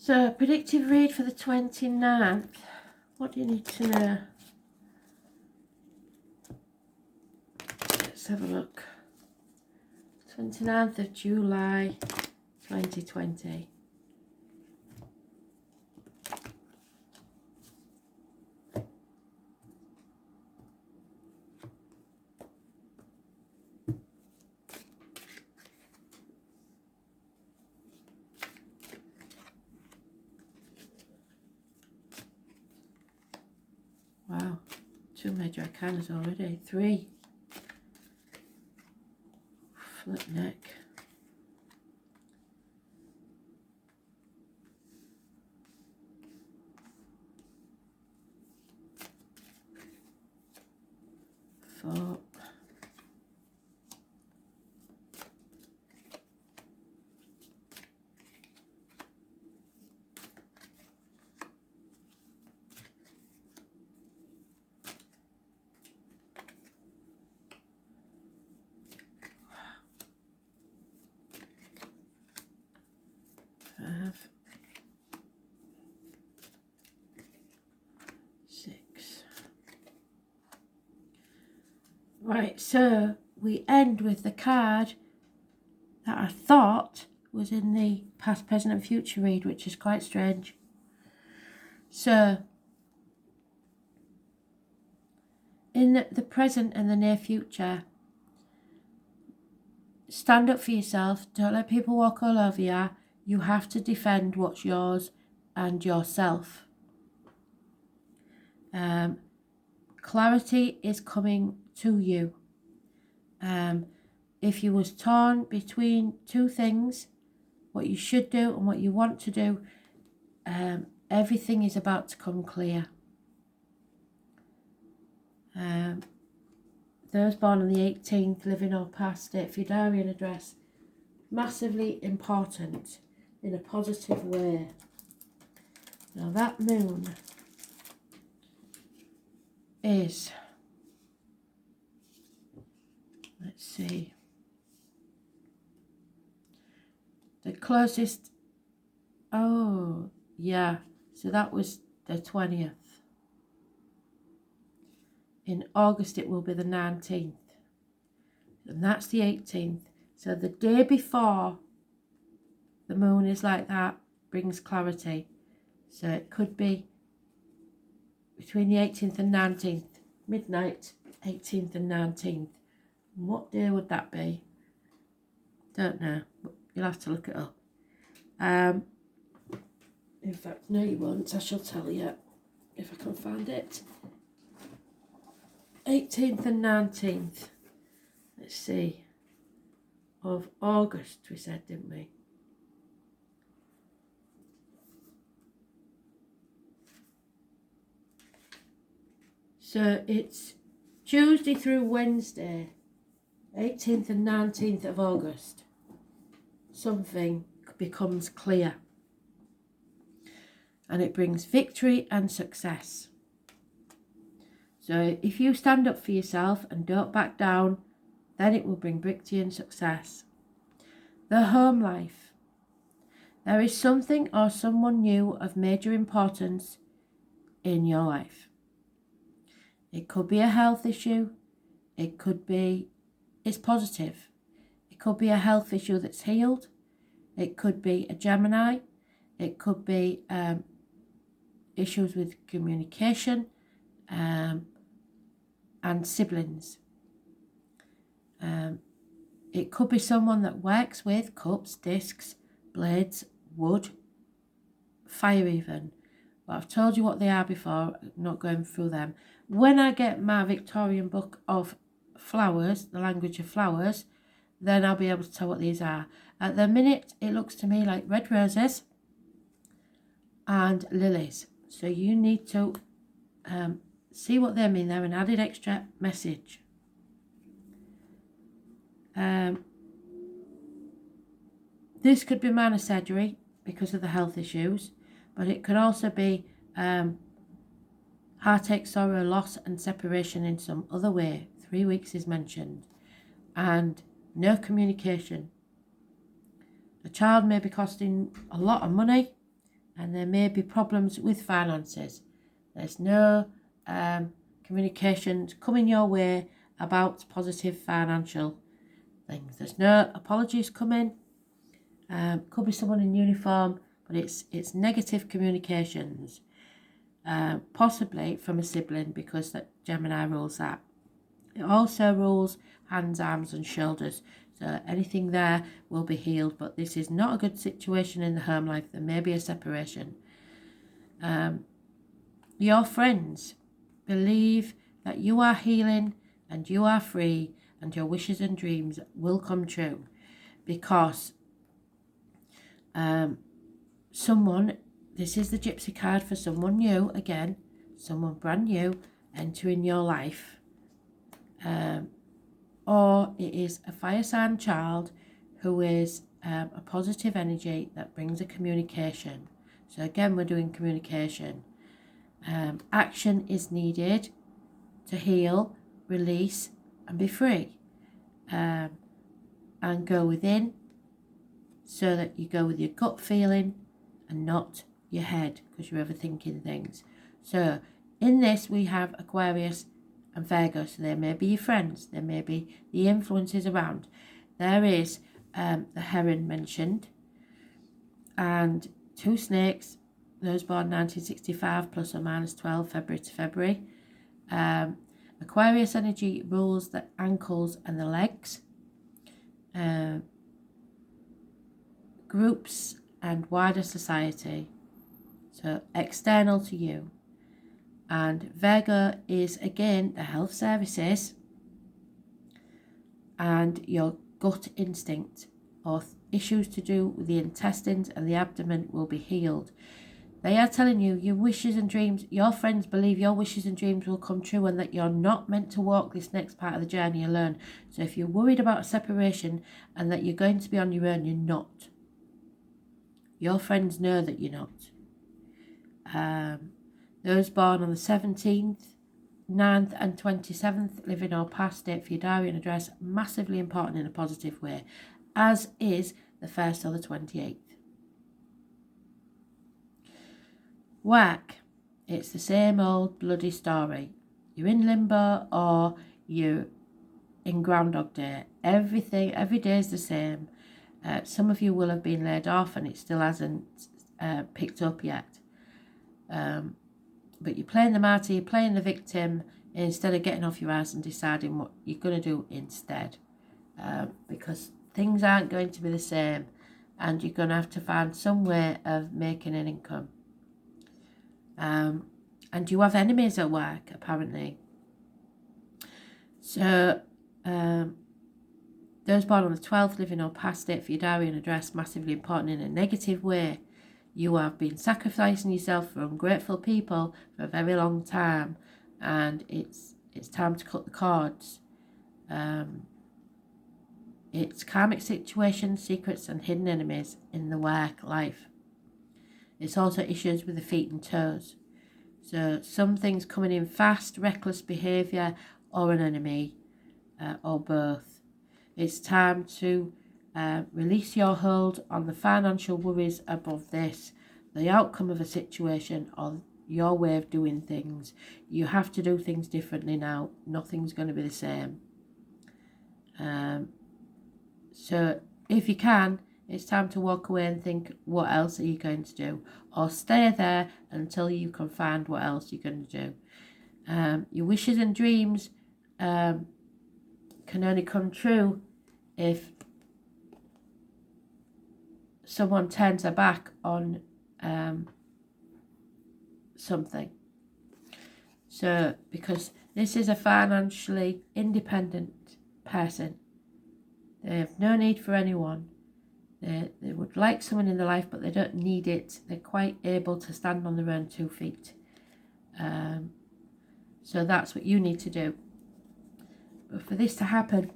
So, predictive read for the 29th. What do you need to know? Let's have a look. 29th of July 2020. Wow, 2 major arcanas already. 3. Flip neck. 4. 5. 6. Right, so we end with the card that I thought was in the past, present and future read, which is quite strange. So, in the present and the near future, stand up for yourself. Don't let people walk all over you. You have to defend what's yours and yourself. Clarity is coming to you. If you was torn between two things, what you should do and what you want to do, everything is about to come clear. Those born on the 18th, living or past, state for your diary and address. Massively important in a positive way. Now that moon is, let's see, the closest, oh yeah, so that was the 20th. In August it will be the 19th, and that's the 18th. So the day before the moon is like that brings clarity. So it could be between the 18th and 19th, midnight, 18th and 19th. And what day would that be? Don't know, but you'll have to look it up. In fact, no you won't, I shall tell you if I can find it. 18th and 19th, let's see, of August we said, didn't we? So it's Tuesday through Wednesday, 18th and 19th of August. Something becomes clear. And it brings victory and success. So if you stand up for yourself and don't back down, then it will bring victory and success. The home life. There is something or someone new of major importance in your life. It could be a health issue. It could be, it's positive. It could be a health issue that's healed. It could be a Gemini. It could be issues with communication and siblings. It could be someone that works with cups, discs, blades, wood, fire even. But I've told you what they are before, I'm not going through them. When I get my Victorian book of flowers, the language of flowers, then I'll be able to tell what these are. At the minute, it looks to me like red roses and lilies. So you need to see what they mean. They're an added extra message. This could be minor surgery because of the health issues, but it could also be heartache, sorrow, loss and separation in some other way. 3 weeks is mentioned. And no communication. A child may be costing a lot of money. and there may be problems with finances. There's no communications coming your way about positive financial things. There's no apologies coming. Could be someone in uniform, but it's negative communications. Possibly from a sibling, because that Gemini rules that. It also rules hands, arms and shoulders. So anything there will be healed, but this is not a good situation in the home life. There may be a separation. Your friends believe that you are healing and you are free and your wishes and dreams will come true, because someone, this is the Gypsy card for someone new, again, someone brand new entering your life, or it is a fire sign child who is a positive energy that brings a communication. So again, we're doing communication. Action is needed to heal, release and be free, and go within, so that you go with your gut feeling and not your head, because you're overthinking things. So in this we have Aquarius and Virgo, so there may be your friends, there may be the influences around. There is the heron mentioned, and 2 snakes, those born 1965 plus or minus 12 February to February. Aquarius energy rules the ankles and the legs, groups and wider society, so external to you. And Virgo is again the health services and your gut instinct, or issues to do with the intestines and the abdomen will be healed. They are telling you your wishes and dreams, your friends believe your wishes and dreams will come true, and that you're not meant to walk this next part of the journey alone. So if you're worried about a separation and that you're going to be on your own, you're not. Your friends know that you're not. Those born on the 17th, 9th and 27th, living or past, date for your diary and address, massively important in a positive way, as is the 1st or the 28th. Work, it's the same old bloody story. You're in limbo or you're in Groundhog Day. Every day is the same. Some of you will have been laid off and it still hasn't picked up yet. But you're playing the martyr, you're playing the victim, instead of getting off your ass and deciding what you're going to do instead. Because things aren't going to be the same, and you're going to have to find some way of making an income. And you have enemies at work, apparently. So, those born on the 12th, living or past, date for your diary and address, massively important in a negative way. You have been sacrificing yourself for ungrateful people for a very long time, and it's time to cut the cords. It's karmic situations, secrets and hidden enemies in the work life. It's also issues with the feet and toes. So some things coming in fast, reckless behaviour, or an enemy, or both. It's time to release your hold on the financial worries above this, the outcome of a situation or your way of doing things. You have to do things differently now. Nothing's going to be the same. So if you can, it's time to walk away and think, what else are you going to do? Or stay there until you can find what else you're going to do. Your wishes and dreams can only come true if someone turns their back on something. So, because this is a financially independent person, they have no need for anyone. They would like someone in their life, but they don't need it. They're quite able to stand on their own 2 feet. So that's what you need to do. But for this to happen,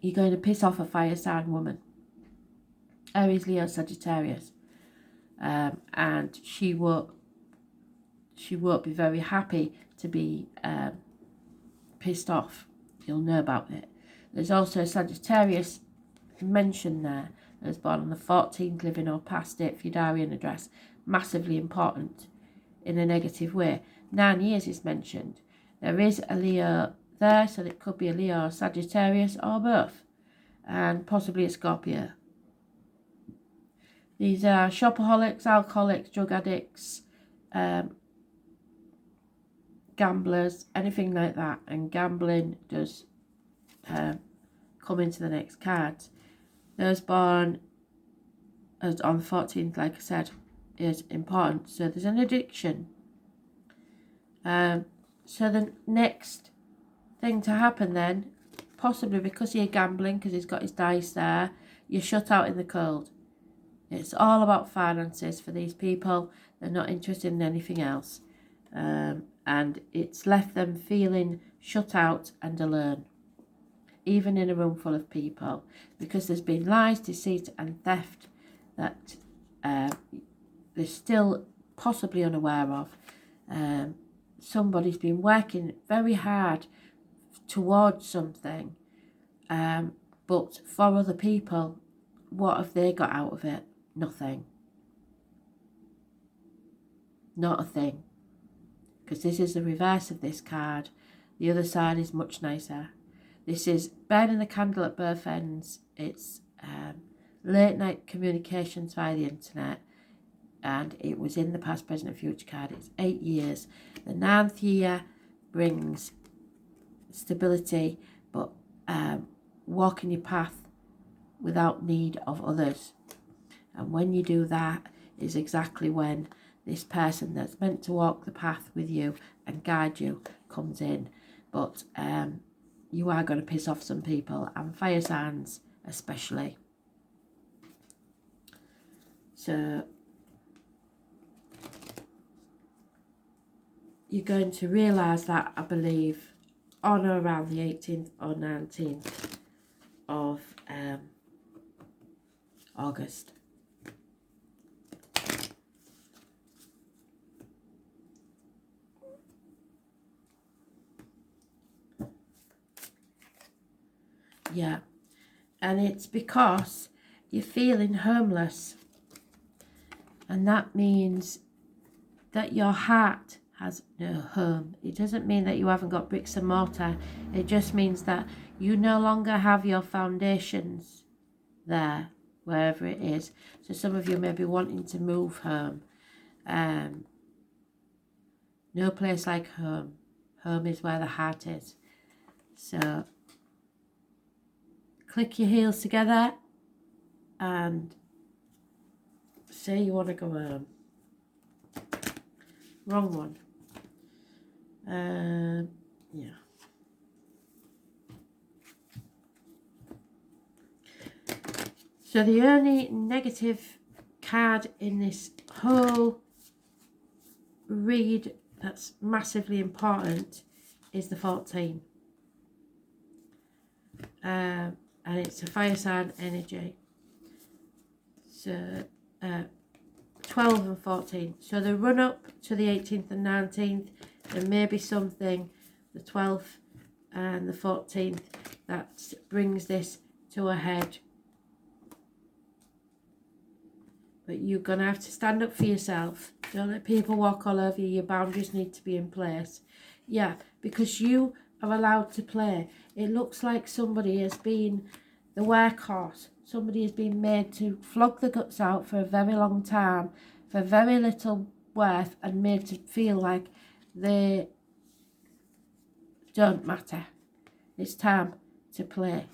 you're going to piss off a fire sign woman. Aries, Leo, Sagittarius. And she won't be very happy to be pissed off. You'll know about it. There's also a Sagittarius mentioned there. That was born on the 14th, living or past, date for your diary and address. massively important in a negative way. 9 years is mentioned. There is a Leo there, so it could be a Leo or Sagittarius or both, and possibly a Scorpio. These are shopaholics, alcoholics, drug addicts, gamblers, anything like that. And gambling does come into the next cards. Those born as on the 14th, like I said, is important. So there's an addiction. So the next thing to happen then, possibly because you're gambling, because he's got his dice there, you're shut out in the cold. It's all about finances for these people. They're not interested in anything else. And it's left them feeling shut out and alone, even in a room full of people, because there's been lies, deceit and theft that they're still possibly unaware of. Somebody's been working very hard towards something, but for other people, what have they got out of it? Nothing. Not a thing. Because this is the reverse of this card. The other side is much nicer. This is burning the candle at both ends. It's late night communications via the internet. And it was in the past, present and future card. It's 8 years. The 9th year brings stability, but walking your path without need of others. And when you do that is exactly when this person that's meant to walk the path with you and guide you comes in. But you are going to piss off some people, and fire signs especially. So you're going to realise that, I believe, on or around the 18th or 19th of August. Yeah, and it's because you're feeling homeless, and that means that your heart has no home. It doesn't mean that you haven't got bricks and mortar. It just means that you no longer have your foundations there, wherever it is. So some of you may be wanting to move home. No place like home. Home is where the heart is. So click your heels together and say you want to go home. Wrong one. Yeah. So the only negative card in this whole read that's massively important is the 14. And it's a fire sign energy. So 12 and 14. So the run up to the 18th and 19th, there may be something, the 12th and the 14th, that brings this to a head. But you're going to have to stand up for yourself. Don't let people walk all over you. Your boundaries need to be in place. Yeah, because you are allowed to play. It looks like somebody has been the workhorse. Somebody has been made to flog the guts out for a very long time, for very little worth, and made to feel like they don't matter. It's time to play.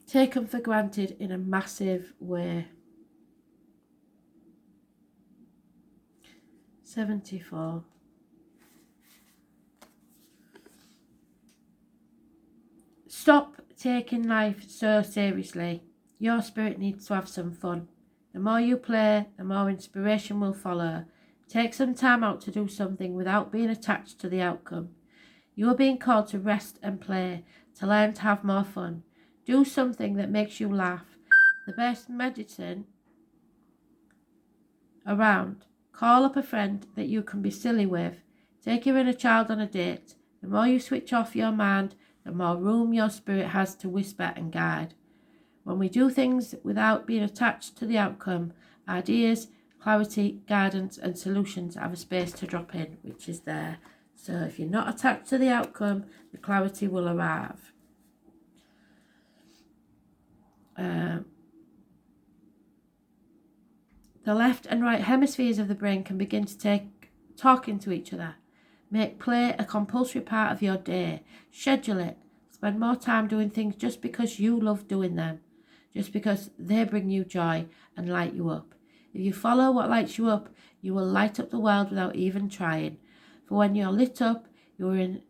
Taken for granted in a massive way. 74. Stop taking life so seriously. Your spirit needs to have some fun. The more you play, the more inspiration will follow. Take some time out to do something without being attached to the outcome. You are being called to rest and play, to learn to have more fun. Do something that makes you laugh. The best medicine around. Call up a friend that you can be silly with. Take your inner child on a date. The more you switch off your mind, the more room your spirit has to whisper and guide. When we do things without being attached to the outcome, ideas, clarity, guidance and solutions have a space to drop in, which is there. So if you're not attached to the outcome, the clarity will arrive. The left and right hemispheres of the brain can begin to talking to each other. Make play a compulsory part of your day. Schedule it. Spend more time doing things just because you love doing them, just because they bring you joy and light you up. If you follow what lights you up, you will light up the world without even trying. For when you're lit up, you're in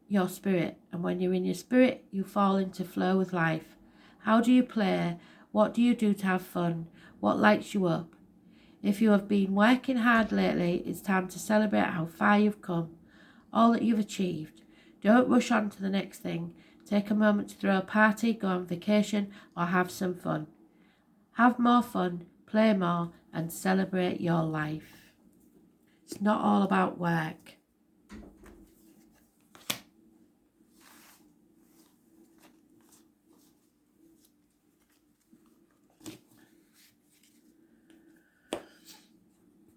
your spirit, and when you're in your spirit, you fall into flow with life. How do you play? What do you do to have fun? What lights you up? If you have been working hard lately, it's time to celebrate how far you've come, all that you've achieved. Don't rush on to the next thing. Take a moment to throw a party, go on vacation, or have some fun. Have more fun, play more, and celebrate your life. It's not all about work.